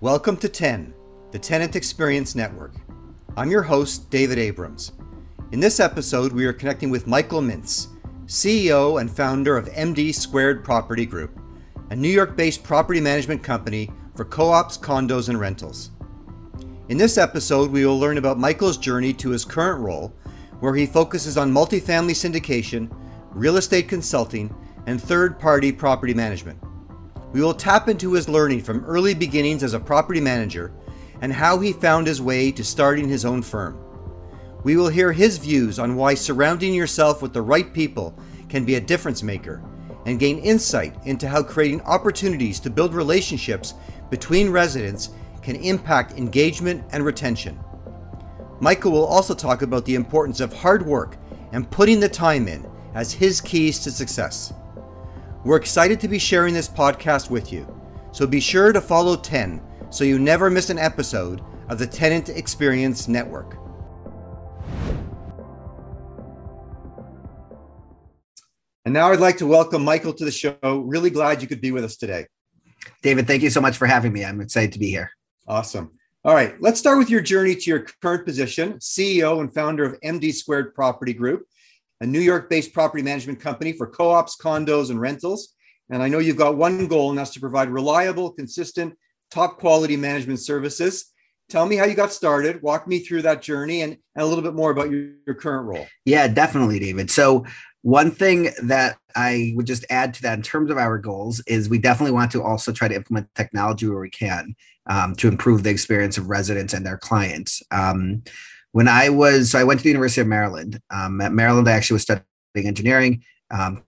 Welcome to 10, the Tenant Experience Network. I'm your host, David Abrams. In this episode, we are connecting with Michael Mintz, CEO and founder of MD Squared Property Group, a New York-based property management company for co-ops, condos, and rentals. In this episode, we will learn about Michael's journey to his current role, where he focuses on multifamily syndication, real estate consulting, and third-party property management. We will tap into his learning from early beginnings as a property manager and how he found his way to starting his own firm. We will hear his views on why surrounding yourself with the right people can be a difference maker and gain insight into how creating opportunities to build relationships between residents can impact engagement and retention. Michael will also talk about the importance of hard work and putting the time in as his keys to success. We're excited to be sharing this podcast with you, so be sure to follow 10 so you never miss an episode of the Tenant Experience Network. And now I'd like to welcome Michael to the show. Really glad you could be with us today. David, thank you so much for having me. I'm excited to be here. Awesome. All right, let's start with your journey to your current position, CEO and founder of MD Squared Property Group, a New York-based property management company for co-ops, condos, and rentals. And I know you've got one goal, and that's to provide reliable, consistent, top quality management services. Tell me how you got started, walk me through that journey, and a little bit more about your current role. Yeah, definitely, David. So one thing that I would just add to that in terms of our goals is we definitely want to also try to implement technology where we can to improve the experience of residents and their clients. I went to the University of Maryland. At Maryland, I actually was studying engineering,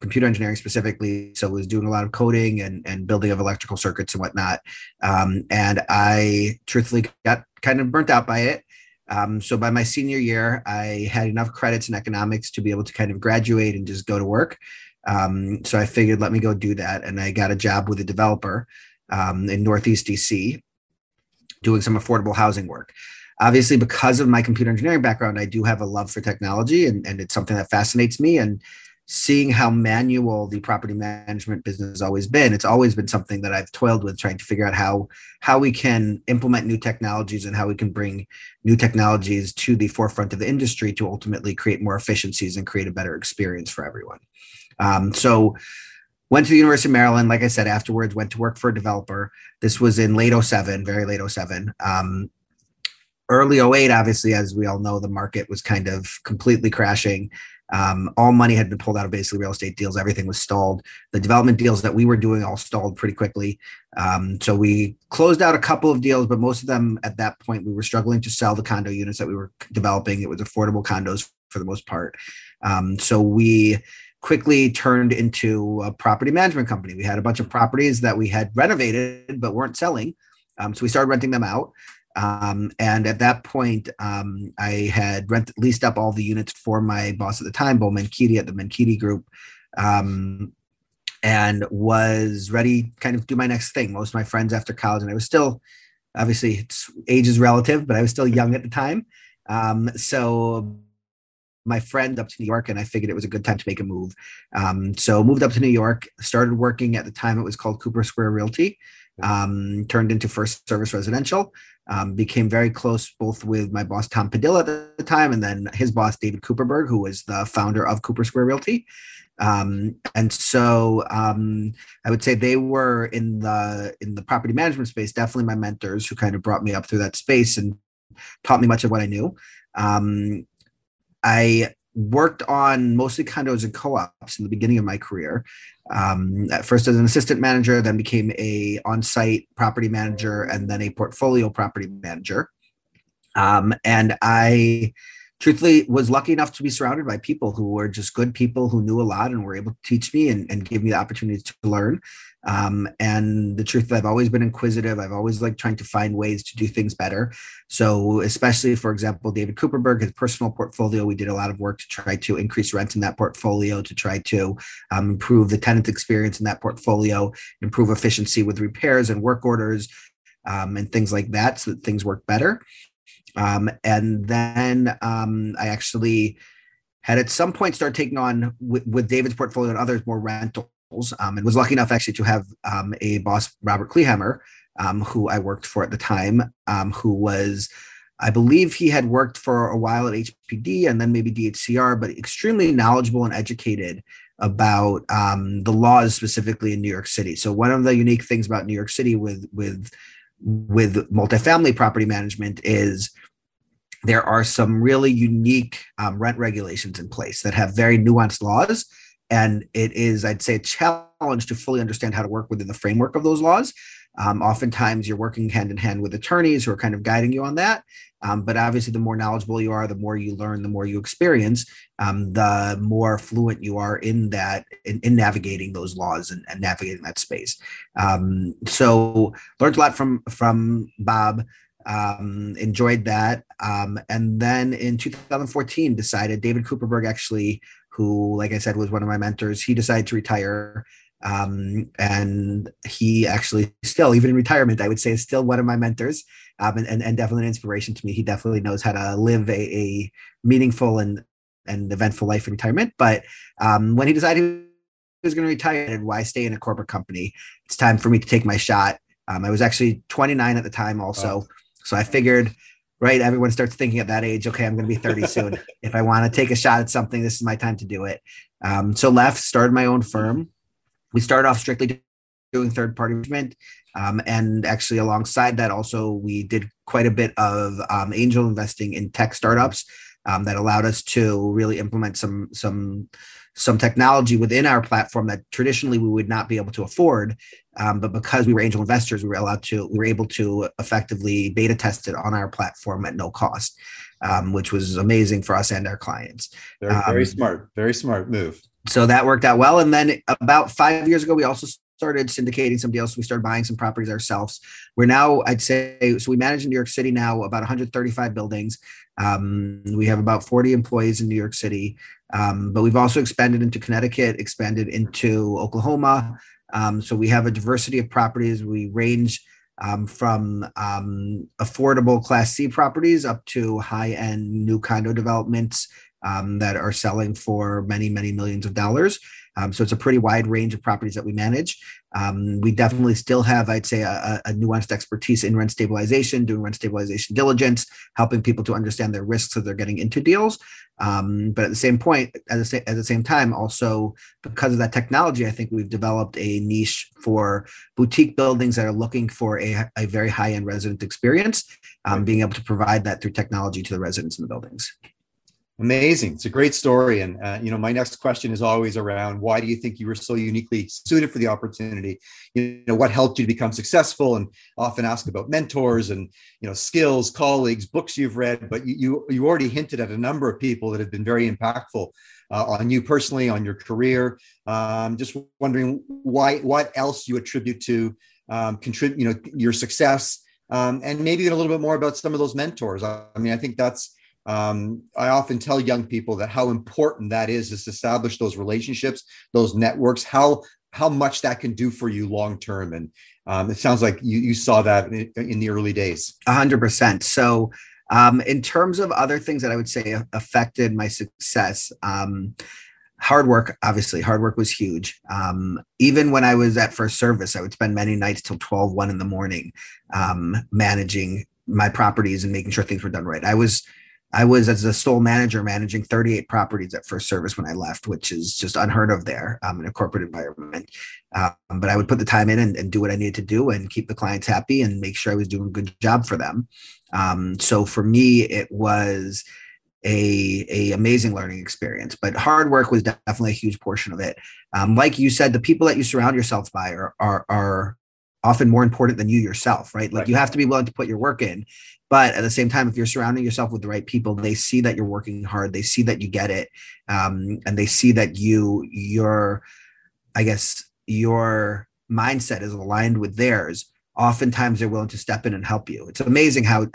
computer engineering specifically. So I was doing a lot of coding and building of electrical circuits and whatnot. And I truthfully got kind of burnt out by it. So by my senior year, I had enough credits in economics to be able to kind of graduate and just go to work. So I figured, let me go do that. And I got a job with a developer in Northeast DC doing some affordable housing work. Obviously, because of my computer engineering background, I do have a love for technology, and it's something that fascinates me. And seeing how manual the property management business has always been, it's always been something that I've toiled with, trying to figure out how we can implement new technologies and how we can bring new technologies to the forefront of the industry to ultimately create more efficiencies and create a better experience for everyone. So went to the University of Maryland. Like I said, afterwards, went to work for a developer. This was in late 07, very late 07. Early 08, obviously, as we all know, the market was kind of completely crashing. All money had been pulled out of basically real estate deals. Everything was stalled. The development deals that we were doing all stalled pretty quickly. So we closed out a couple of deals, but most of them at that point, we were struggling to sell the condo units that we were developing. It was affordable condos for the most part. So we quickly turned into a property management company. We had a bunch of properties that we had renovated but weren't selling. So we started renting them out. And at that point, I had leased up all the units for my boss at the time, Bo Menkiti at the Menkiti Group, and was ready to kind of do my next thing. Most of my friends after college, and I was still, obviously, age is relative, but I was still young at the time. So my friend up to New York, and I figured it was a good time to make a move. So moved up to New York, started working at the time. It was called Cooper Square Realty. Turned into First Service Residential, became very close both with my boss, Tom Padilla at the time, and then his boss, David Cooperberg, who was the founder of Cooper Square Realty. And so I would say they were in the property management space, definitely my mentors who kind of brought me up through that space and taught me much of what I knew. I worked on mostly condos and co-ops in the beginning of my career. At first as an assistant manager, then became a on-site property manager, and then a portfolio property manager. And I truthfully was lucky enough to be surrounded by people who were just good people who knew a lot and were able to teach me and give me the opportunity to learn. And the truth is, I've always been inquisitive. I've always liked trying to find ways to do things better. So especially, for example, David Cooperberg, his personal portfolio, we did a lot of work to try to increase rents in that portfolio, to try to improve the tenant experience in that portfolio, improve efficiency with repairs and work orders, and things like that, so that things work better. And then I actually had at some point started taking on with David's portfolio and others more rentals, and was lucky enough actually to have a boss, Robert Kleehammer, who I worked for at the time, who was, I believe he had worked for a while at HPD and then maybe DHCR, but extremely knowledgeable and educated about the laws specifically in New York City. So one of the unique things about New York City with multifamily property management is there are some really unique rent regulations in place that have very nuanced laws. And it is, I'd say, a challenge to fully understand how to work within the framework of those laws. Oftentimes you're working hand in hand with attorneys who are kind of guiding you on that. But obviously, the more knowledgeable you are, the more you learn, the more you experience, the more fluent you are in that, in navigating those laws and navigating that space. So learned a lot from Bob, enjoyed that. And then in 2014, decided David Cooperberg, actually, who, like I said, was one of my mentors, he decided to retire. And he actually still, even in retirement, I would say is still one of my mentors, and definitely an inspiration to me. He definitely knows how to live a meaningful and eventful life in retirement. But when he decided he was going to retire, why stay in a corporate company? It's time for me to take my shot. I was actually 29 at the time also. So I figured, right, everyone starts thinking at that age, okay, I'm going to be 30 soon. If I want to take a shot at something, this is my time to do it. So left, started my own firm. We started off strictly doing third-party management. And actually alongside that also, we did quite a bit of angel investing in tech startups that allowed us to really implement some technology within our platform that traditionally we would not be able to afford. But because we were angel investors, we were able to effectively beta test it on our platform at no cost, which was amazing for us and our clients. Very smart move. So that worked out well. And then about 5 years ago, we also started syndicating some deals. So we started buying some properties ourselves. We're now, I'd say, so we manage in New York City now about 135 buildings. We have about 40 employees in New York City, but we've also expanded into Connecticut, expanded into Oklahoma. So we have a diversity of properties. We range from affordable Class C properties up to high-end new condo developments that are selling for many, many millions of dollars. So it's a pretty wide range of properties that we manage. We definitely still have, I'd say, a nuanced expertise in rent stabilization, doing rent stabilization diligence, helping people to understand their risks as they're getting into deals. But at the same point, at the same time, also because of that technology, I think we've developed a niche for boutique buildings that are looking for a very high-end resident experience, being able to provide that through technology to the residents in the buildings. Amazing. It's a great story. And, my next question is always around, why do you think you were so uniquely suited for the opportunity? What helped you to become successful? And often ask about mentors and, skills, colleagues, books you've read, but you already hinted at a number of people that have been very impactful on you personally, on your career. Just wondering what else you attribute to contribute, your success, and maybe a little bit more about some of those mentors. I think that's, I often tell young people that how important that is to establish those relationships, those networks, how much that can do for you long term. And it sounds like you saw that in the early days. 100%. So in terms of other things that I would say affected my success, hard work, obviously, hard work was huge. Even when I was at First Service, I would spend many nights till 12, 1 in the morning managing my properties and making sure things were done right. I was as a sole manager managing 38 properties at First Service when I left, which is just unheard of there in a corporate environment. But I would put the time in and do what I needed to do and keep the clients happy and make sure I was doing a good job for them. So for me, it was a amazing learning experience, but hard work was definitely a huge portion of it. Like you said, the people that you surround yourself by are often more important than you yourself, right? Like you have to be willing to put your work in. But at the same time, if you're surrounding yourself with the right people, they see that you're working hard. They see that you get it. And they see that your mindset is aligned with theirs. Oftentimes they're willing to step in and help you. It's amazing how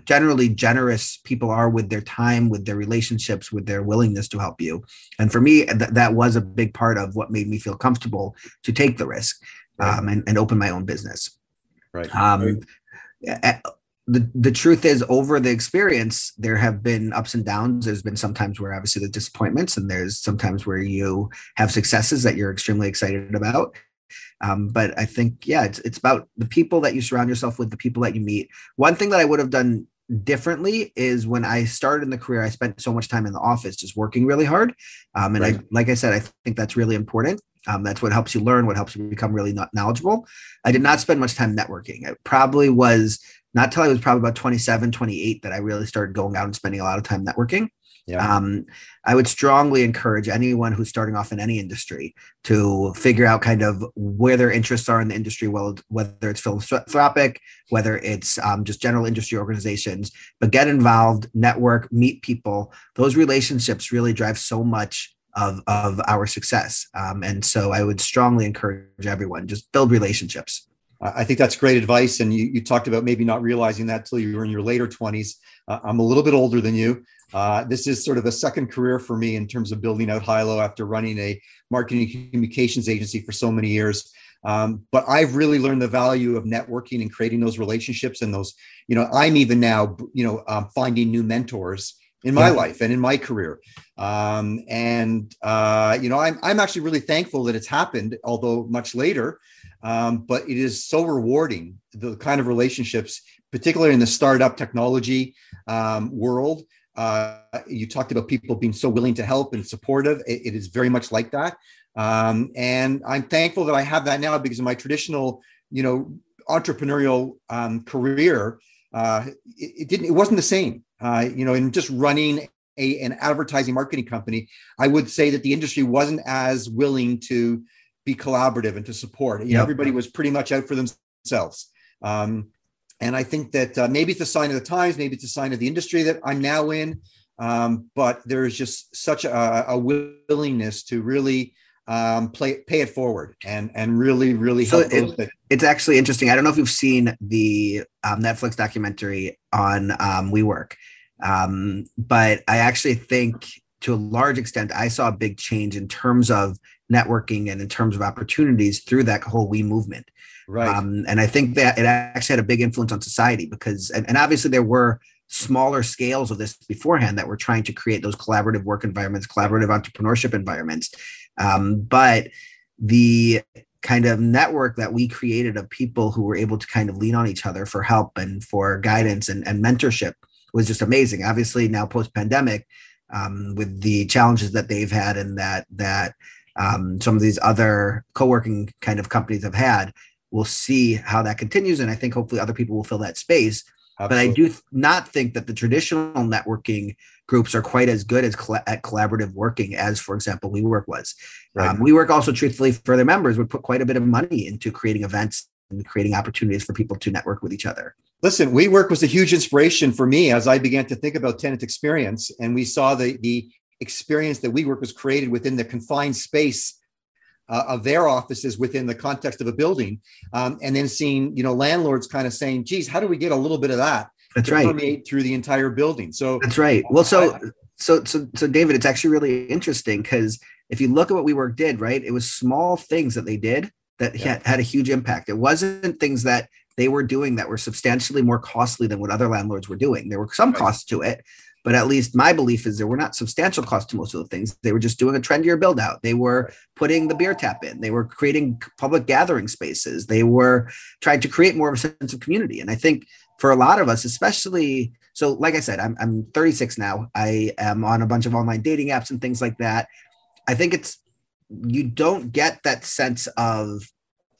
generally generous people are with their time, with their relationships, with their willingness to help you. And for me, that was a big part of what made me feel comfortable to take the risk and open my own business. Right. The truth is, over the experience, there have been ups and downs. There's been some times where obviously there's disappointments, and there's sometimes where you have successes that you're extremely excited about. But I think, yeah, it's about the people that you surround yourself with, the people that you meet. One thing that I would have done differently is when I started in the career, I spent so much time in the office just working really hard. And Right. like I said, I think that's really important. That's what helps you learn, what helps you become really knowledgeable. I did not spend much time networking. It probably was not till I was probably about 27, 28 that I really started going out and spending a lot of time networking. Yeah. I would strongly encourage anyone who's starting off in any industry to figure out kind of where their interests are in the industry, well, whether it's philanthropic, whether it's just general industry organizations, but get involved, network, meet people. Those relationships really drive so much of our success. And so I would strongly encourage everyone, just build relationships. I think that's great advice. And you talked about maybe not realizing that till you were in your later 20s. I'm a little bit older than you. This is sort of a second career for me in terms of building out HILO after running a marketing and communications agency for so many years. But I've really learned the value of networking and creating those relationships and those, I'm even now, finding new mentors in my life and in my career. I'm actually really thankful that it's happened, although much later. But it is so rewarding, the kind of relationships, particularly in the startup technology world. You talked about people being so willing to help and supportive. It is very much like that. And I'm thankful that I have that now, because in my traditional, entrepreneurial career, it wasn't the same. In just running an advertising marketing company, I would say that the industry wasn't as willing to be collaborative and to support. Everybody was pretty much out for themselves. And I think that maybe it's a sign of the times, maybe it's a sign of the industry that I'm now in. But there's just such a willingness to really pay it forward and really help those. It's actually interesting. I don't know if you've seen the Netflix documentary on WeWork, but I actually think to a large extent, I saw a big change in terms of networking and in terms of opportunities through that whole We movement. Right. And I think that it actually had a big influence on society because, and obviously there were smaller scales of this beforehand that were trying to create those collaborative work environments, collaborative entrepreneurship environments. But the kind of network that we created of people who were able to kind of lean on each other for help and for guidance and mentorship was just amazing. Obviously now post-pandemic, with the challenges that they've had and that some of these other co-working kind of companies have had, we'll see how that continues. And I think hopefully other people will fill that space. Absolutely. But I do not think that the traditional networking groups are quite as good as at collaborative working as, for example, WeWork was. Right. WeWork also, truthfully, for their members, would put quite a bit of money into creating events and creating opportunities for people to network with each other. Listen, WeWork was a huge inspiration for me as I began to think about tenant experience. And we saw the experience that WeWork was created within the confined space of their offices within the context of a building. And then seeing, landlords kind of saying, geez, how do we get a little bit of that to permeate through the entire building? So that's right. Well, so David, it's actually really interesting because if you look at what WeWork did, right, it was small things that they did that had a huge impact. It wasn't things that they were doing that were substantially more costly than what other landlords were doing. There were some costs to it, but at least my belief is there were not substantial costs to most of the things. They were just doing a trendier build out. They were putting the beer tap in. They were creating public gathering spaces. They were trying to create more of a sense of community. And I think for a lot of us, especially, so like I said, I'm 36 now. I am on a bunch of online dating apps and things like that. I think you don't get that sense of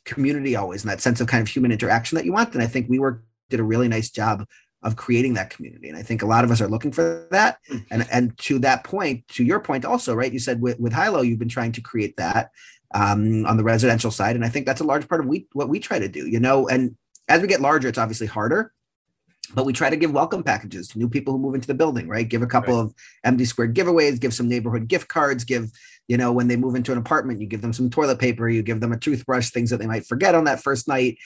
community always and that sense of kind of human interaction that you want. And I think WeWork did a really nice job of creating that community. And I think a lot of us are looking for that. And to that point, to your point also, right, you said with HILO, you've been trying to create that on the residential side. And I think that's a large part of what we try to do, and as we get larger, it's obviously harder, but we try to give welcome packages to new people who move into the building, right? Give a couple of MD squared giveaways, give some neighborhood gift cards, give, when they move into an apartment, you give them some toilet paper, you give them a toothbrush, things that they might forget on that first night.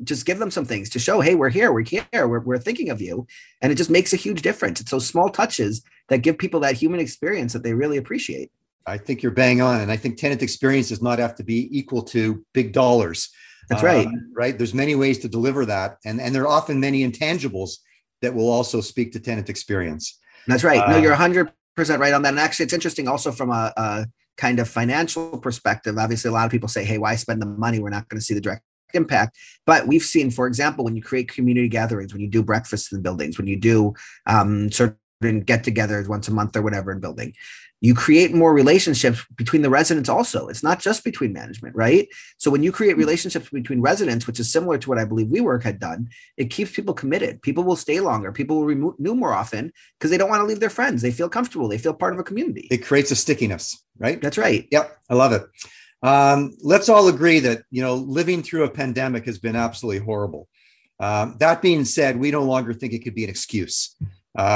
Just give them some things to show, hey, we're here, we're thinking of you. And it just makes a huge difference. It's those small touches that give people that human experience that they really appreciate. I think you're bang on. And I think tenant experience does not have to be equal to big dollars. That's right. Right. There's many ways to deliver that. And there are often many intangibles that will also speak to tenant experience. That's right. No, you're 100% right on that. And actually, it's interesting also from a kind of financial perspective, obviously a lot of people say, hey, why spend the money? We're not going to see the direct impact. But we've seen, for example, when you create community gatherings, when you do breakfasts in buildings, when you do certain get-togethers once a month or whatever in building, you create more relationships between the residents also. It's not just between management, right? So when you create relationships between residents, which is similar to what I believe WeWork had done, it keeps people committed. People will stay longer. People will renew more often because they don't want to leave their friends. They feel comfortable. They feel part of a community. It creates a stickiness, right? That's right. Yep. I love it. Let's all agree that, living through a pandemic has been absolutely horrible. That being said, we no longer think it could be an excuse.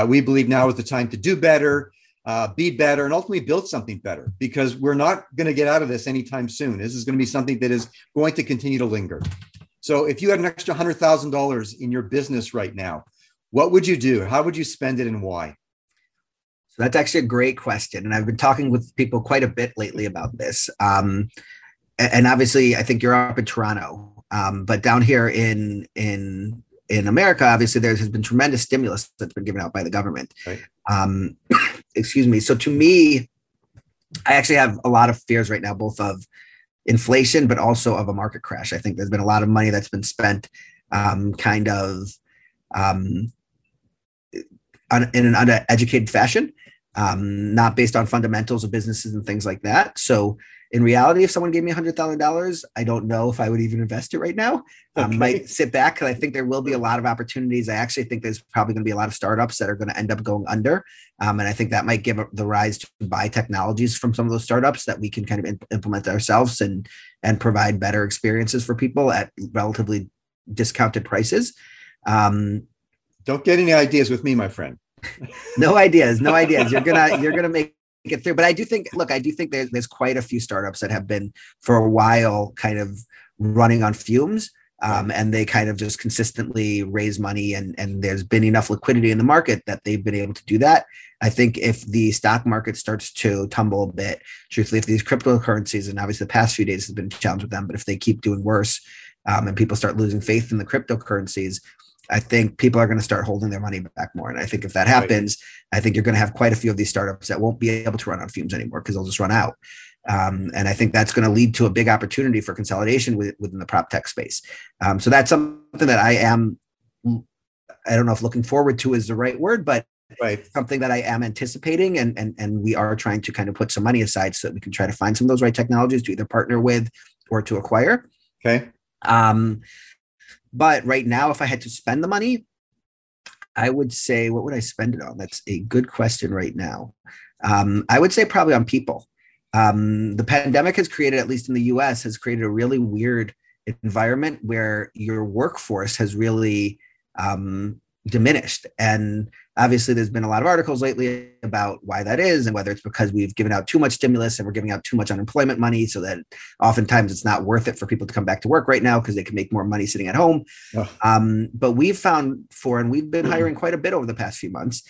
We believe now is the time to do better, be better, and ultimately build something better, because we're not going to get out of this anytime soon. This is going to be something that is going to continue to linger. So if you had an extra $100,000 in your business right now, what would you do? How would you spend it, and why? So that's actually a great question. And I've been talking with people quite a bit lately about this. And obviously, I think you're up in Toronto, but down here in America, obviously, there has been tremendous stimulus that's been given out by the government. Right. Excuse me. So to me, I actually have a lot of fears right now, both of inflation, but also of a market crash. I think there's been a lot of money that's been spent in an uneducated fashion, not based on fundamentals of businesses and things like that. So in reality, if someone gave me $100,000, I don't know if I would even invest it right now. Okay. Might sit back, because I think there will be a lot of opportunities. I actually think there's probably going to be a lot of startups that are going to end up going under. And I think that might give the rise to buy technologies from some of those startups that we can kind of implement ourselves and provide better experiences for people at relatively discounted prices. Don't get any ideas with me, my friend. No ideas. You're gonna make it through. But I do think there's quite a few startups that have been for a while kind of running on fumes. And they kind of just consistently raise money, and there's been enough liquidity in the market that they've been able to do that. I think if the stock market starts to tumble a bit, truthfully, if these cryptocurrencies, and obviously the past few days has been a challenge with them, but if they keep doing worse, and people start losing faith in the cryptocurrencies, I think people are going to start holding their money back more. And I think if that happens, I think you're going to have quite a few of these startups that won't be able to run on fumes anymore, because they'll just run out. And I think that's going to lead to a big opportunity for consolidation within the PropTech space. So that's something that I don't know if looking forward to is the right word, but something that I am anticipating. And we are trying to kind of put some money aside so that we can try to find some of those right technologies to either partner with or to acquire. Okay. But right now, if I had to spend the money, I would say, what would I spend it on? That's a good question right now. I would say probably on people. The pandemic has created, at least in the US, has created a really weird environment where your workforce has really diminished. And obviously, there's been a lot of articles lately about why that is, and whether it's because we've given out too much stimulus and we're giving out too much unemployment money, so that oftentimes it's not worth it for people to come back to work right now because they can make more money sitting at home. But we've found and we've been hiring quite a bit over the past few months.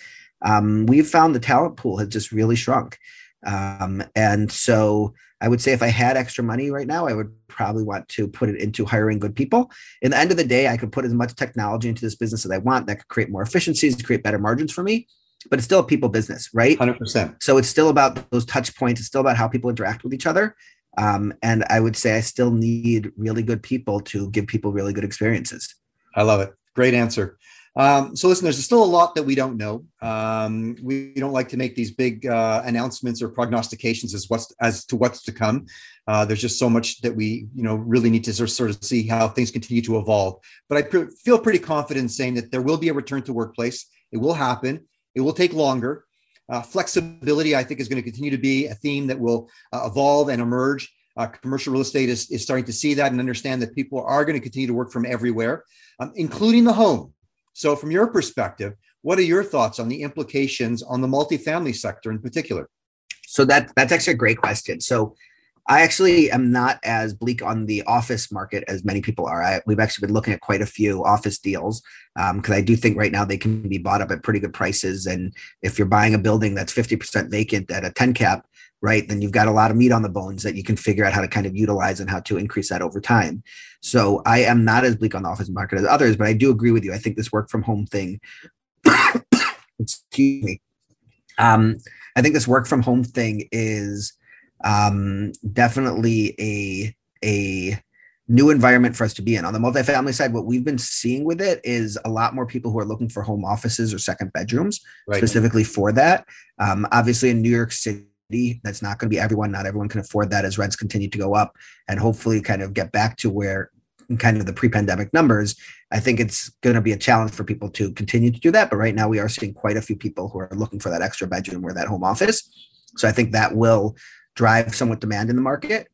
We've found the talent pool has just really shrunk. And so I would say if I had extra money right now, I would probably want to put it into hiring good people. In the end of the day, I could put as much technology into this business as I want that could create more efficiencies, create better margins for me, but it's still a people business, right? 100%. So it's still about those touch points. It's still about how people interact with each other. And I would say I still need really good people to give people really good experiences. I love it. Great answer. So listen, there's still a lot that we don't know. We don't like to make these big announcements or prognostications as to what's to come. There's just so much that we really need to sort of see how things continue to evolve. But I feel pretty confident saying that there will be a return to workplace. It will happen. It will take longer. Flexibility, I think, is going to continue to be a theme that will evolve and emerge. Commercial real estate is starting to see that and understand that people are going to continue to work from everywhere, including the home. So from your perspective, what are your thoughts on the implications on the multifamily sector in particular? So that's actually a great question. So I actually am not as bleak on the office market as many people are. We've actually been looking at quite a few office deals because I do think right now they can be bought up at pretty good prices. And if you're buying a building that's 50% vacant at a 10 cap, right, then you've got a lot of meat on the bones that you can figure out how to kind of utilize and how to increase that over time. So I am not as bleak on the office market as others, but I do agree with you. I think this work from home thing, excuse me. I think this work from home thing is Definitely a new environment for us to be in. On the multifamily side, what we've been seeing with it is a lot more people who are looking for home offices or second bedrooms, specifically for that. Obviously in New York City, that's not going to be everyone. Not everyone can afford that as rents continue to go up and hopefully kind of get back to where kind of the pre-pandemic numbers. I think it's going to be a challenge for people to continue to do that. But right now we are seeing quite a few people who are looking for that extra bedroom or that home office. So I think that will drive somewhat demand in the market.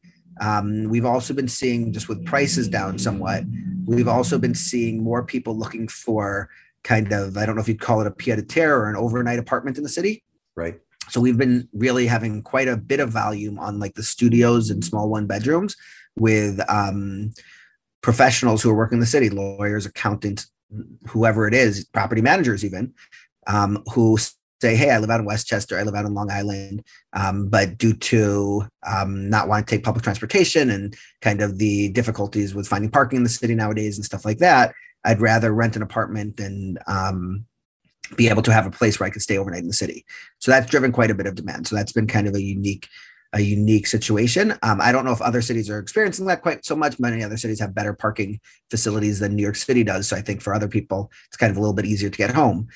We've also been seeing, just with prices down somewhat, we've also been seeing more people looking for kind of, I don't know if you'd call it a pied-à-terre or an overnight apartment in the city. Right. So we've been really having quite a bit of volume on like the studios and small one bedrooms with professionals who are working in the city, lawyers, accountants, whoever it is, property managers even, who say, hey, I live out in Westchester, I live out in Long Island, but due to not wanting to take public transportation and kind of the difficulties with finding parking in the city nowadays and stuff like that, I'd rather rent an apartment and be able to have a place where I could stay overnight in the city. So that's driven quite a bit of demand. So that's been kind of a unique situation. I don't know if other cities are experiencing that quite so much. Many other cities have better parking facilities than New York City does. So I think for other people, it's kind of a little bit easier to get home.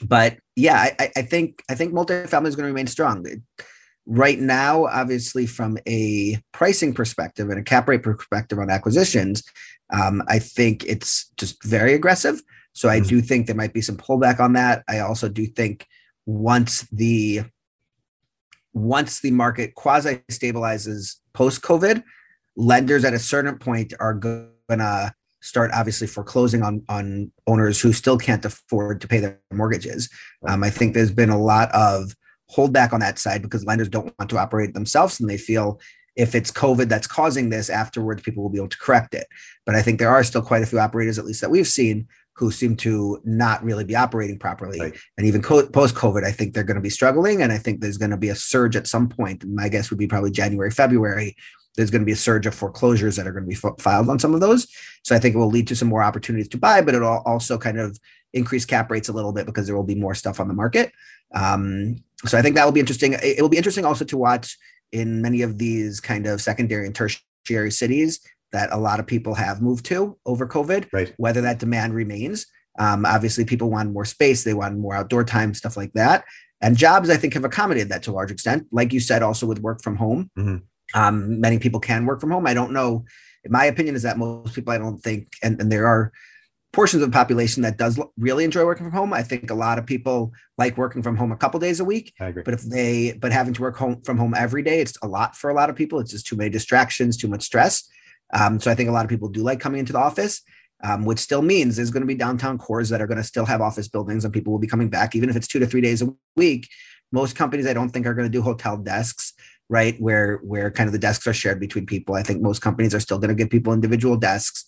But yeah, I think multifamily is going to remain strong. Right now, obviously, from a pricing perspective and a cap rate perspective on acquisitions, I think it's just very aggressive. So I do think there might be some pullback on that. I also do think once the market quasi stabilizes post-COVID, lenders at a certain point are going to start obviously foreclosing on owners who still can't afford to pay their mortgages. I think there's been a lot of holdback on that side because lenders don't want to operate themselves, and they feel if it's COVID that's causing this, afterwards people will be able to correct it. But I think there are still quite a few operators, at least that we've seen, who seem to not really be operating properly. Right. And even post-COVID, I think they're going to be struggling. And I think there's going to be a surge at some point. And my guess would be probably January, February. There's going to be a surge of foreclosures that are going to be filed on some of those. So I think it will lead to some more opportunities to buy, but it'll also kind of increase cap rates a little bit because there will be more stuff on the market. So I think that will be interesting. It will be interesting also to watch in many of these kind of secondary and tertiary cities that a lot of people have moved to over COVID, right, whether that demand remains. Obviously, people want more space. They want more outdoor time, stuff like that. And jobs, I think, have accommodated that to a large extent. Like you said, also with work from home. Many people can work from home. I don't know. My opinion is that most people, I don't think, and there are portions of the population that does really enjoy working from home. I think a lot of people like working from home a couple days a week. I agree. But having to work from home every day, it's a lot for a lot of people. It's just too many distractions, too much stress. So I think a lot of people do like coming into the office, which still means there's going to be downtown cores that are going to still have office buildings and people will be coming back, even if it's 2 to 3 days a week. Most companies, I don't think, are going to do hotel desks, right? Where kind of the desks are shared between people. I think most companies are still going to give people individual desks.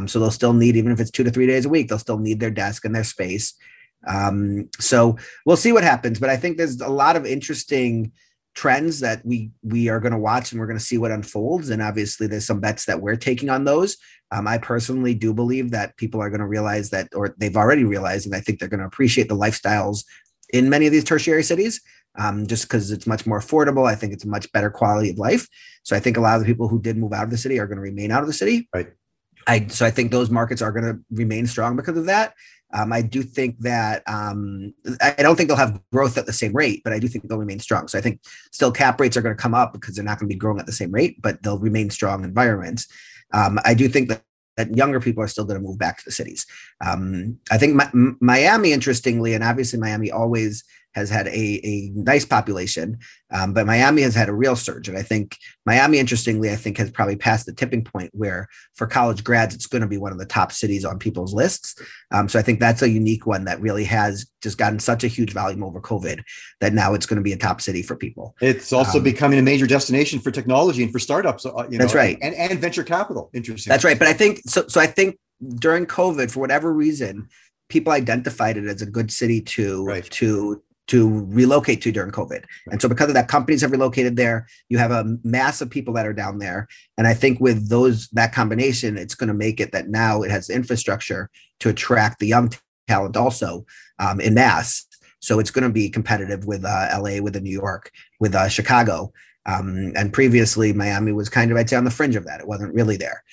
So they'll still need, even if it's 2 to 3 days a week, they'll still need their desk and their space. So we'll see what happens. But I think there's a lot of interesting trends that we are going to watch, and we're going to see what unfolds. And obviously there's some bets that we're taking on those. I personally do believe that people are going to realize that, or they've already realized, and I think they're going to appreciate the lifestyles in many of these tertiary cities, just because it's much more affordable. I think it's a much better quality of life. So I think a lot of the people who did move out of the city are going to remain out of the city. Right. So I think those markets are going to remain strong because of that. I do think that I don't think they'll have growth at the same rate, but I do think they'll remain strong. So I think still cap rates are going to come up because they're not going to be growing at the same rate, but they'll remain strong environments. I do think that younger people are still going to move back to the cities. I think Miami, interestingly, and obviously Miami always has had a nice population, but Miami has had a real surge. And I think Miami, interestingly, I think has probably passed the tipping point where for college grads, it's going to be one of the top cities on people's lists. So I think that's a unique one that really has just gotten such a huge volume over COVID that now it's going to be a top city for people. It's also becoming a major destination for technology and for startups. That's right. And venture capital. Interesting. That's right. But I think, so I think during COVID, for whatever reason, people identified it as a good city to relocate to during COVID. And so because of that, companies have relocated there. You have a mass of people that are down there. And I think with that combination, it's going to make it that now it has the infrastructure to attract the young talent also in mass. So it's going to be competitive with LA, with New York, with Chicago. And previously Miami was kind of, I'd say, on the fringe of that. It wasn't really there.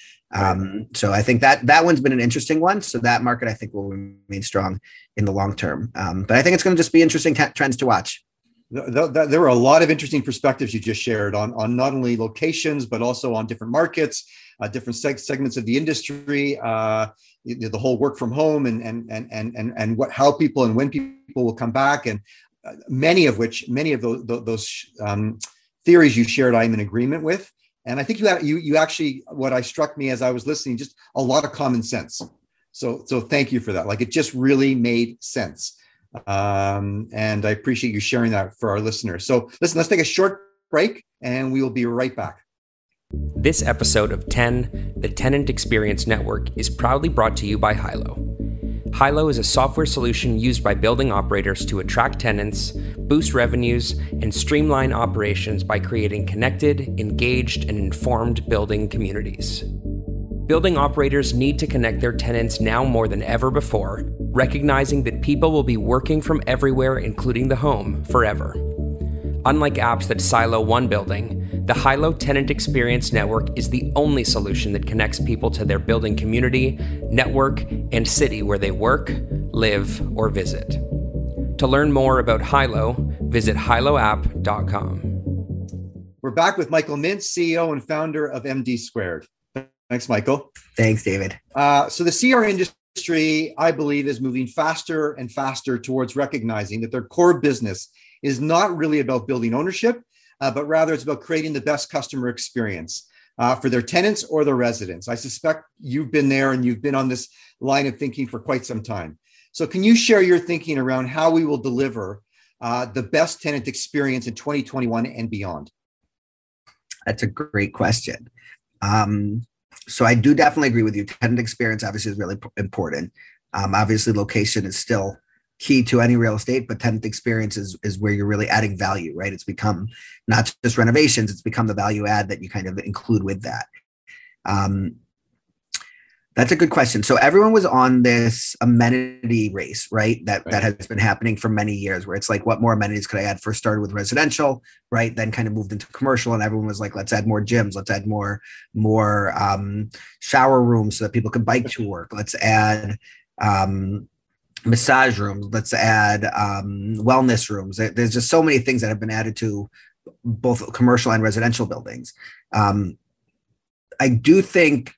So I think that one's been an interesting one. So that market, I think, will remain strong in the long term. But I think it's going to just be interesting trends to watch. There were a lot of interesting perspectives you just shared on not only locations, but also on different markets, different segments of the industry, the whole work from home and how people and when people will come back. And many of those theories you shared, I'm in agreement with. And I think you actually, what struck me as I was listening, just a lot of common sense. So thank you for that. Like, it just really made sense. And I appreciate you sharing that for our listeners. So listen, let's take a short break and we will be right back. This episode of 10, the Tenant Experience Network, is proudly brought to you by HILO. HILO is a software solution used by building operators to attract tenants, boost revenues, and streamline operations by creating connected, engaged, and informed building communities. Building operators need to connect their tenants now more than ever before, recognizing that people will be working from everywhere, including the home, forever. Unlike apps that silo one building, the HILO Tenant Experience Network is the only solution that connects people to their building community, network, and city where they work, live, or visit. To learn more about HILO, visit hiloapp.com. We're back with Michael Mintz, CEO and founder of MD Squared. Thanks, Michael. Thanks, David. So the CR industry, I believe, is moving faster and faster towards recognizing that their core business is not really about building ownership, but rather it's about creating the best customer experience for their tenants or their residents. I suspect you've been there and you've been on this line of thinking for quite some time. So can you share your thinking around how we will deliver the best tenant experience in 2021 and beyond? That's a great question. So I do definitely agree with you. Tenant experience obviously is really important. Obviously, location is still key to any real estate, but tenant experience is where you're really adding value, right? It's become not just renovations, it's become the value add that you kind of include with that. That's a good question. So everyone was on this amenity race, right? That has been happening for many years, where it's like, what more amenities could I add? First started with residential, right? Then kind of moved into commercial, and everyone was like, let's add more gyms, let's add more shower rooms so that people can bike to work. Let's add massage rooms. Let's add wellness rooms. There's just so many things that have been added to both commercial and residential buildings. I do think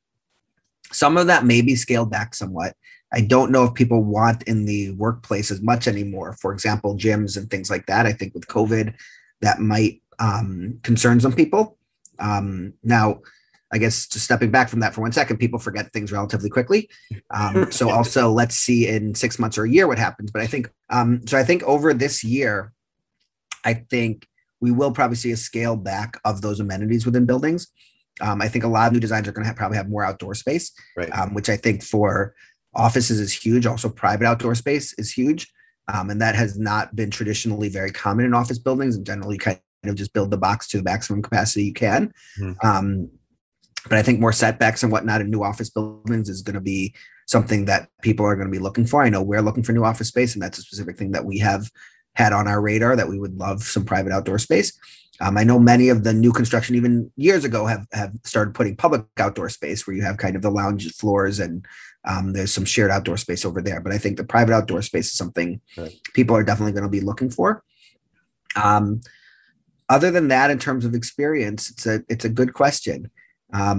some of that may be scaled back somewhat. I don't know if people want in the workplace as much anymore. For example, gyms and things like that. I think with COVID, that might concern some people. Now, I guess just stepping back from that for 1 second, people forget things relatively quickly. So also let's see in 6 months or a year what happens. But I think, I think over this year, I think we will probably see a scale back of those amenities within buildings. I think a lot of new designs are going to probably have more outdoor space, right. Which I think for offices is huge. Also, private outdoor space is huge. And that has not been traditionally very common in office buildings. And generally, you kind of just build the box to the maximum capacity you can. Mm-hmm. But I think more setbacks and whatnot in new office buildings is going to be something that people are going to be looking for. I know we're looking for new office space, and that's a specific thing that we have had on our radar, that we would love some private outdoor space. I know many of the new construction, even years ago, have started putting public outdoor space where you have kind of the lounge floors and there's some shared outdoor space over there. But I think the private outdoor space is something people are definitely going to be looking for. Other than that, in terms of experience, it's a good question. A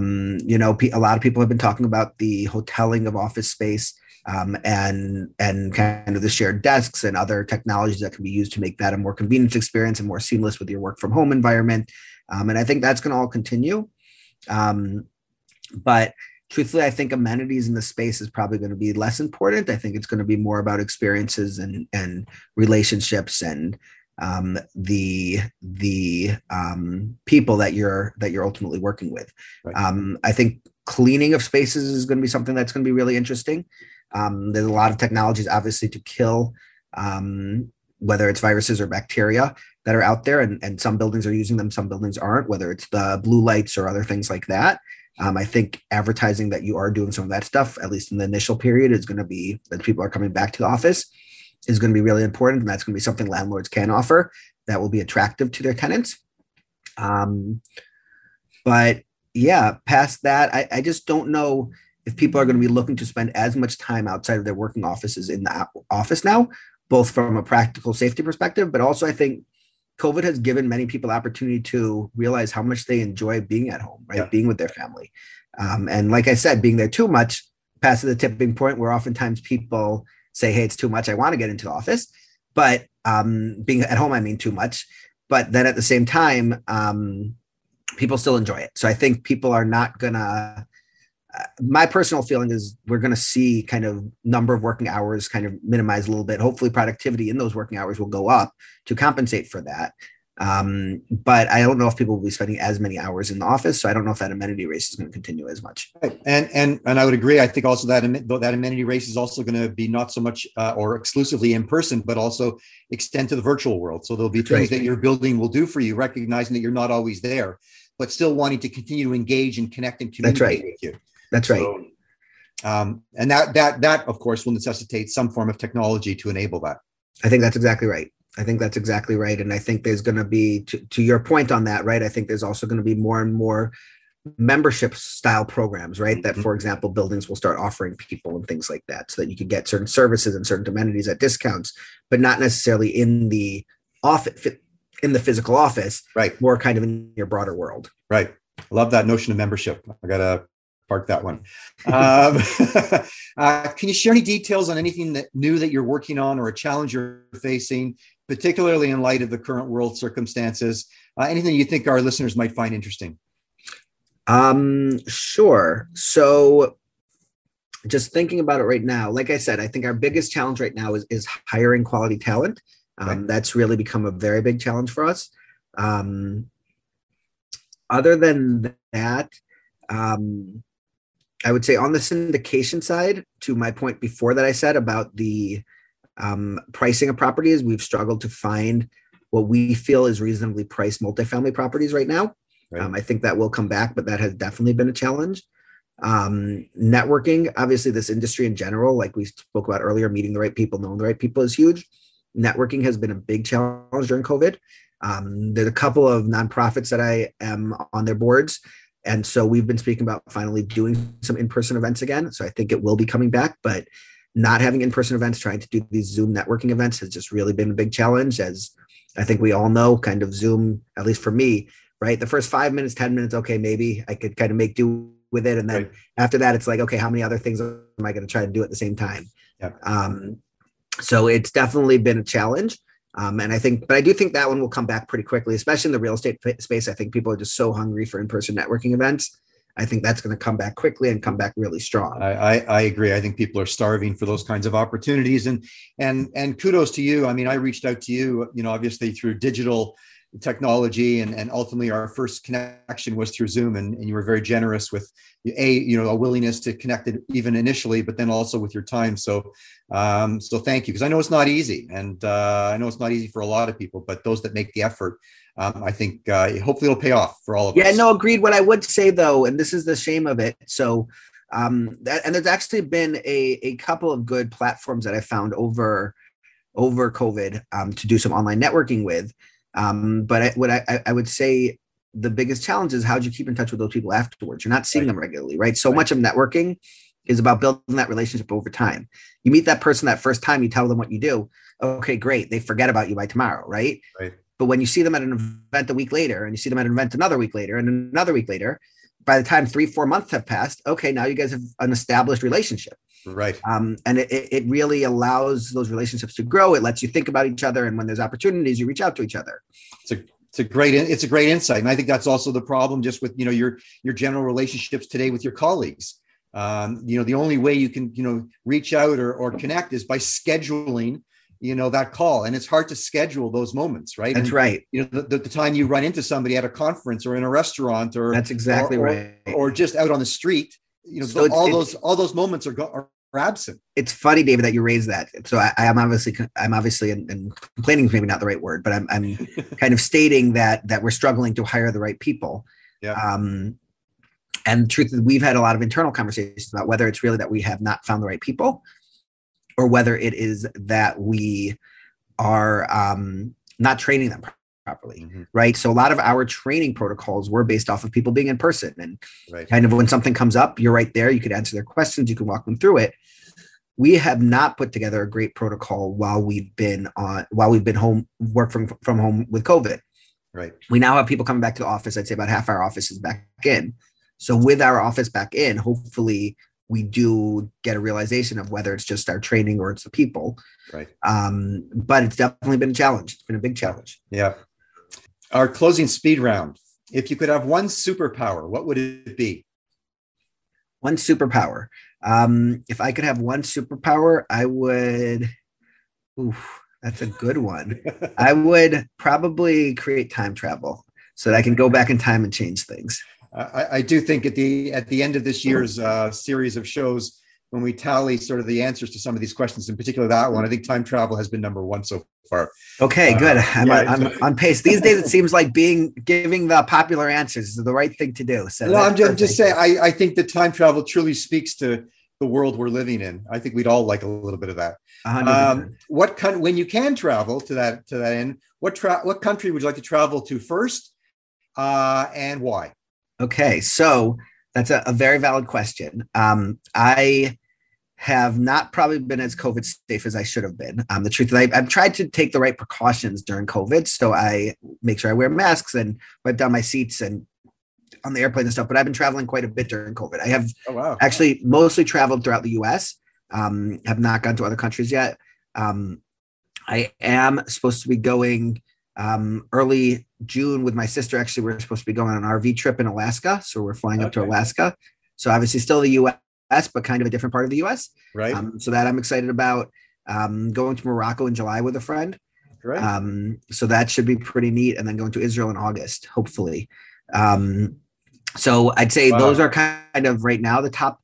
lot of people have been talking about the hoteling of office space and kind of the shared desks and other technologies that can be used to make that a more convenient experience and more seamless with your work from home environment. And I think that's going to all continue. But truthfully, I think amenities in the space is probably going to be less important. I think it's going to be more about experiences and relationships and the people that you're ultimately working with. Right. I think cleaning of spaces is going to be something that's going to be really interesting. There's a lot of technologies, obviously, to kill whether it's viruses or bacteria that are out there, and some buildings are using them, some buildings aren't, whether it's the blue lights or other things like that. I think advertising that you are doing some of that stuff, at least in the initial period, is going to be that people are coming back to the office. is going to be really important. And that's going to be something landlords can offer that will be attractive to their tenants. But yeah, past that, I just don't know if people are going to be looking to spend as much time outside of their working offices in the office now, both from a practical safety perspective, but also I think COVID has given many people opportunity to realize how much they enjoy being at home, right? Yeah. Being with their family. And like I said, being there too much passes the tipping point where oftentimes people say, hey, it's too much. I want to get into the office. But being at home, I mean too much. But then at the same time, people still enjoy it. So I think people are not going to, my personal feeling is we're going to see kind of number of working hours kind of minimize a little bit. Hopefully productivity in those working hours will go up to compensate for that. But I don't know if people will be spending as many hours in the office. So I don't know if that amenity race is going to continue as much. Right. And I would agree. I think also that amenity race is also going to be not so much or exclusively in person, but also extend to the virtual world. So there'll be things that your building will do for you, recognizing that you're not always there, but still wanting to continue to engage and connect and communicate with you. That's right. And that of course will necessitate some form of technology to enable that. I think that's exactly right. And I think there's going to be, to your point on that, right? I think there's also going to be more and more membership style programs, right? That, for example, buildings will start offering people and things like that, so that you could get certain services and certain amenities at discounts, but not necessarily in the office, in the physical office, right? More kind of in your broader world. Right. I love that notion of membership. I got to park that one. Can you share any details on anything that new that you're working on or a challenge you're facing, particularly in light of the current world circumstances? Anything you think our listeners might find interesting? Sure. So just thinking about it right now, like I said, I think our biggest challenge right now is hiring quality talent. Right. That's really become a very big challenge for us. Other than that, I would say on the syndication side, to my point before that I said about the pricing of properties, we've struggled to find what we feel is reasonably priced multifamily properties right now. Right. I think that will come back, but that has definitely been a challenge. Networking, obviously this industry in general, like we spoke about earlier, meeting the right people, knowing the right people is huge. Networking has been a big challenge during COVID. There's a couple of nonprofits that I am on their boards. And so we've been speaking about finally doing some in-person events again. So I think it will be coming back, but not having in-person events, trying to do these Zoom networking events has just really been a big challenge. As I think we all know, kind of Zoom, at least for me, right? The first 5 minutes, 10 minutes, okay, maybe I could kind of make do with it. And then after that, it's like, okay, how many other things am I going to try to do at the same time? Yep. So it's definitely been a challenge. And I do think that one will come back pretty quickly, especially in the real estate space. I think people are just so hungry for in-person networking events. I think that's going to come back quickly and come back really strong. I agree. I think people are starving for those kinds of opportunities, and kudos to you. I mean, I reached out to you, obviously through digital technology, and ultimately our first connection was through Zoom, and you were very generous with a willingness to connect it even initially, but then also with your time. So thank you, because I know it's not easy, and I know it's not easy for a lot of people, but those that make the effort, I think hopefully it'll pay off for all of us. Yeah, no, agreed. What I would say though, and this is the shame of it. So, and there's actually been a couple of good platforms that I found over COVID to do some online networking with. But what I would say the biggest challenge is how do you keep in touch with those people afterwards? You're not seeing them regularly, right? So much of networking is about building that relationship over time. You meet that person that first time, you tell them what you do. Okay, great. They forget about you by tomorrow, right? Right. But when you see them at an event a week later, and you see them at an event another week later, and another week later, by the time 3-4 months have passed, okay, now you guys have an established relationship. Right. And it really allows those relationships to grow. It lets you think about each other. And when there's opportunities, you reach out to each other. It's a great insight. And I think that's also the problem just with, your general relationships today with your colleagues. The only way you can, reach out or connect is by scheduling, that call. And it's hard to schedule those moments, right? That's right. The time you run into somebody at a conference or in a restaurant that's exactly right. Or just out on the street, so all those moments are absent. It's funny, David, that you raised that. So I'm obviously and complaining is maybe not the right word, but I'm kind of stating that we're struggling to hire the right people. Yeah. And the truth is we've had a lot of internal conversations about whether it's really that we have not found the right people, or whether it is that we are not training them properly, right? So a lot of our training protocols were based off of people being in person, and kind of when something comes up, you're right there. You could answer their questions. You can walk them through it. We have not put together a great protocol while we've been home, work from home with COVID. Right. We now have people coming back to the office. I'd say about half our office is back in. So with our office back in, hopefully we do get a realization of whether it's just our training or it's the people. Right. But it's definitely been a challenge. It's been a big challenge. Yeah. Our closing speed round. If you could have one superpower, what would it be? One superpower. If I could have one superpower, I would. That's a good one. I would probably create time travel so that I can go back in time and change things. I do think at the end of this year's series of shows, when we tally sort of the answers to some of these questions, in particular that one, I think time travel has been number one so far. Okay, good. I'm on pace. These days, it seems like giving the popular answers is the right thing to do. So no, I'm just saying, I think that time travel truly speaks to the world we're living in. I think we'd all like a little bit of that. When you can travel to that end, what country would you like to travel to first, and why? Okay, so that's a very valid question. I have not probably been as COVID safe as I should have been. The truth is I've tried to take the right precautions during COVID. So I make sure I wear masks and wipe down my seats and on the airplane and stuff, but I've been traveling quite a bit during COVID. I have actually mostly traveled throughout the US, have not gone to other countries yet. I am supposed to be going early June with my sister. Actually, we're supposed to be going on an RV trip in Alaska. So we're flying up to Alaska. So obviously still the US, but kind of a different part of the US. Right. So that I'm excited about. Going to Morocco in July with a friend. Right. So that should be pretty neat. And then going to Israel in August, hopefully. So I'd say those are kind of right now the top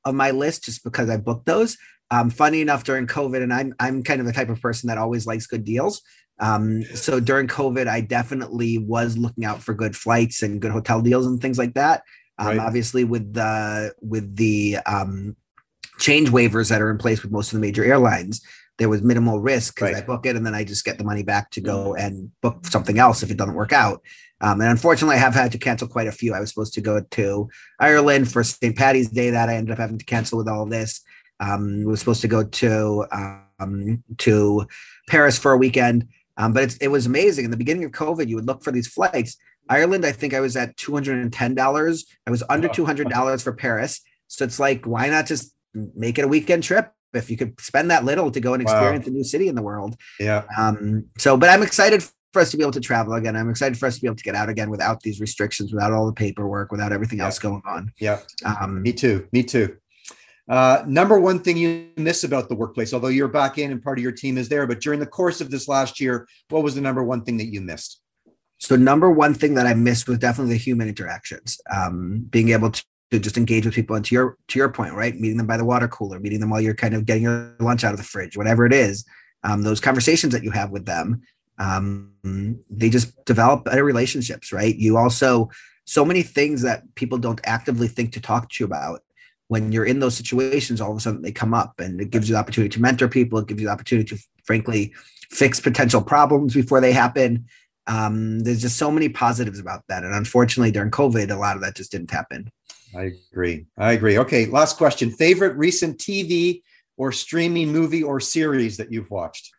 of my list, just because I booked those. Funny enough, during COVID, and I'm kind of the type of person that always likes good deals. So during COVID, I definitely was looking out for good flights and good hotel deals and things like that. Obviously with the change waivers that are in place with most of the major airlines, there was minimal risk because I book it and then I just get the money back to go and book something else if it doesn't work out. And unfortunately, I have had to cancel quite a few. I was supposed to go to Ireland for St. Paddy's Day that I ended up having to cancel with all of this. Was supposed to go to Paris for a weekend. But it was amazing. In the beginning of COVID, you would look for these flights. Ireland, I think I was at $210. I was under $200 for Paris. So it's like, why not just make it a weekend trip if you could spend that little to go and experience a new city in the world? Yeah. But I'm excited for us to be able to travel again. I'm excited for us to be able to get out again without these restrictions, without all the paperwork, without everything else going on. Yeah. Me too. Number one thing you miss about the workplace, although you're back in and part of your team is there, but during the course of this last year, what was the number one thing that you missed? So number one thing that I missed was definitely the human interactions, being able to just engage with people. And to your point, right? Meeting them by the water cooler, meeting them while you're kind of getting your lunch out of the fridge, whatever it is, those conversations that you have with them, they just develop better relationships, right? You also, so many things that people don't actively think to talk to you about. When you're in those situations, all of a sudden they come up, and it gives you the opportunity to mentor people. It gives you the opportunity to, frankly, fix potential problems before they happen. There's just so many positives about that. And unfortunately, during COVID, a lot of that just didn't happen. I agree. Okay, last question. Favorite recent TV or streaming movie or series that you've watched?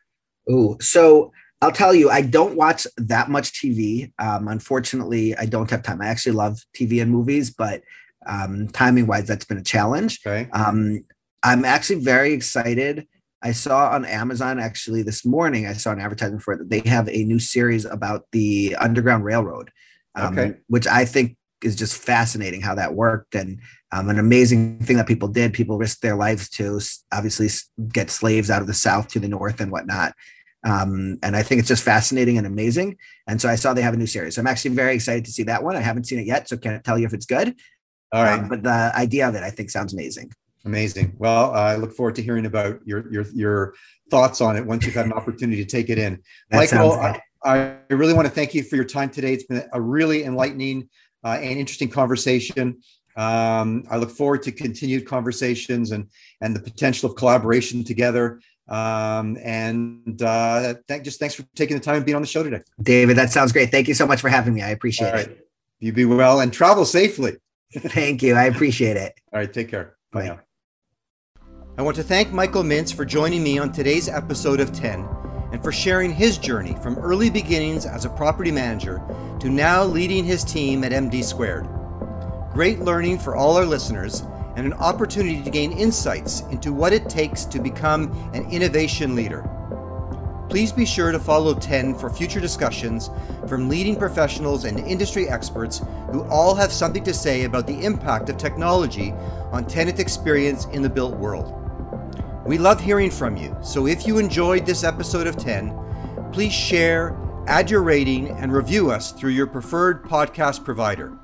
So I'll tell you, I don't watch that much TV. Unfortunately, I don't have time. I actually love TV and movies, but timing wise, that's been a challenge. Okay. I'm actually very excited. I saw on Amazon actually this morning, I saw an advertisement for it, that they have a new series about the Underground Railroad, which I think is just fascinating how that worked, and an amazing thing that people did. People risked their lives to obviously get slaves out of the South to the North and whatnot. And I think it's just fascinating and amazing. And so I saw they have a new series. So I'm actually very excited to see that one. I haven't seen it yet, so can't tell you if it's good. All right. But the idea of it, I think, sounds amazing. Amazing. Well, I look forward to hearing about your thoughts on it once you've had an opportunity to take it in. Michael, I really want to thank you for your time today. It's been a really enlightening and interesting conversation. I look forward to continued conversations and and the potential of collaboration together. Thanks for taking the time and being on the show today. David, that sounds great. Thank you so much for having me. I appreciate it. You be well and travel safely. Thank you. I appreciate it. All right. Take care. Bye now. I want to thank Michael Mintz for joining me on today's episode of 10 and for sharing his journey from early beginnings as a property manager to now leading his team at MD Squared. Great learning for all our listeners and an opportunity to gain insights into what it takes to become an innovation leader. Please be sure to follow 10 for future discussions from leading professionals and industry experts who all have something to say about the impact of technology on tenant experience in the built world. We love hearing from you, so if you enjoyed this episode of 10, please share, add your rating, and review us through your preferred podcast provider.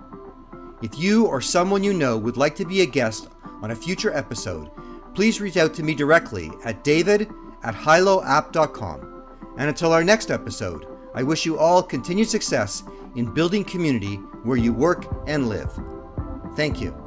If you or someone you know would like to be a guest on a future episode, please reach out to me directly at david@hiloapp.com. And until our next episode, I wish you all continued success in building community where you work and live. Thank you.